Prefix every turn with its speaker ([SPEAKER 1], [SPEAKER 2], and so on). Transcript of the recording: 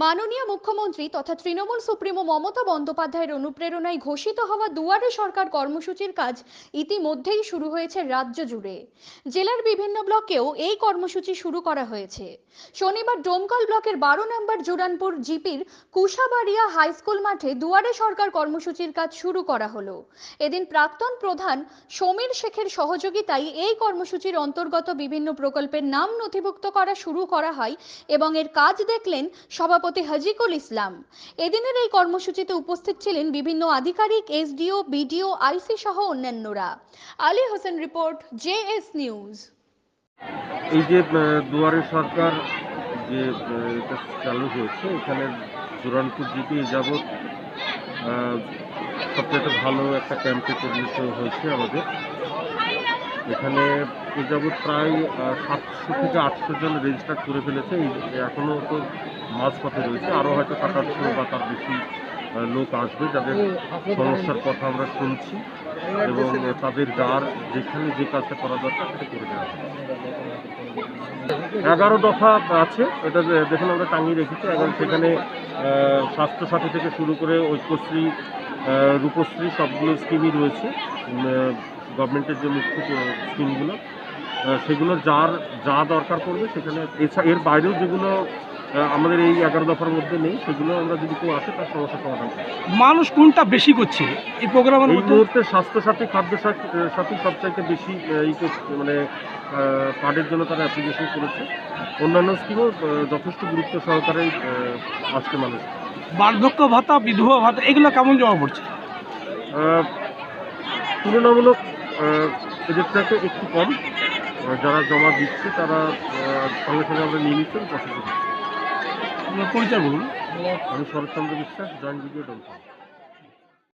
[SPEAKER 1] মাননীয় মুখ্যমন্ত্রী তথা তৃণমূল সুপ্রিমো মমতা বন্দ্যোপাধ্যায়ের অনুপ্রেরণায় ঘোষিত হওয়া দুয়ারে সরকার কর্মসূচির কাজ ইতিমধ্যেই শুরু হয়েছে রাজ্য জুড়ে। জেলার বিভিন্ন ব্লকেও এই কর্মসূচি শুরু করা হয়েছে। শনিবার ডোমকল ব্লকের 12 নম্বর জুরানপুর জিপির কুশাবাড়িয়া হাই স্কুল মাঠে দুয়ারে সরকার কর্মসূচির কাজ শুরু করা হলো। এদিন প্রাক্তন প্রধান সমীর শেখের সহযোগিতায় এই কর্মসূচির অন্তর্গত বিভিন্ন প্রকল্পের নাম নথিভুক্ত করা শুরু করা হয় এবং এর কাজ দেখলেন সভাপতি হাজিকুল ইসলাম। এদিনের এই কর্মসূচিতে উপস্থিত ছিলেন বিভিন্ন আধিকারিক, এসডিও, বিডিও, আইসি সহ অন্যান্যরা। Ali Hossain report, JS news.
[SPEAKER 2] এই যে দুয়ারে সরকার যে এটা চালু হয়েছে, এখানে জোরানপুর জিপি এ যাবৎ সবচেয়ে ভালো একটা ক্যাম্পে পরিণত হয়েছে আমাদের। এখানে এ যাবৎ প্রায় 700 থেকে 800 জন রেজিস্টার করে ফেলেছে। এখনও তো মাঝপথে রয়েছে, আরও হয়তো 700 বা তার বেশি লোক আসবে, যাদের সমস্যার কথা আমরা শুনছি এবং তাদের যার যেখানে যে কাজটা করা দরকার সেটা করে দেওয়া হবে। 11 দফা আছে, এটা দেখুন আমরা টাঙিয়ে রেখেছি। এবং সেখানে স্বাস্থ্যসাথী থেকে শুরু করে ঐক্যশ্রী, রূপশ্রী সবগুলো স্কিমই রয়েছে, গভর্নমেন্টের যে মুখ্য স্কিমগুলো, সেগুলোর যা দরকার পড়বে সেখানে। এর বাইরেও যেগুলো আমাদের এই 11 দফার মধ্যে নেই, সেগুলো আমরা যদি কেউ আসে তার সমস্যা সমাধান করি।
[SPEAKER 3] মানুষ কোনটা বেশি করছে এই প্রোগ্রামের
[SPEAKER 2] এই
[SPEAKER 3] মধ্যে?
[SPEAKER 2] মুহূর্তে স্বাস্থ্যসাথী, খাদ্যসাথী সবচাইতে বেশি মানে কার্ডের জন্য তারা অ্যাপ্লিকেশন করেছে। অন্যান্য স্কিমও যথেষ্ট গুরুত্ব সহকারে আসছে মানুষ।
[SPEAKER 3] বার্ধক্য ভাতা, বিধবা ভাতা এগুলো কেমন জমা পড়ছে?
[SPEAKER 2] তুলনামূলক এদের থেকে একটু কম। যারা জমা দিচ্ছে তারা সঙ্গে সঙ্গে আমরা নিয়ে নিচ্ছি, প্রসেস করছি।
[SPEAKER 3] আপনার পরিচয় বলুন।
[SPEAKER 2] আমি শরৎচন্দ্র বিশ্বাস, জয়েন্ট ভিডিও ডোমকল।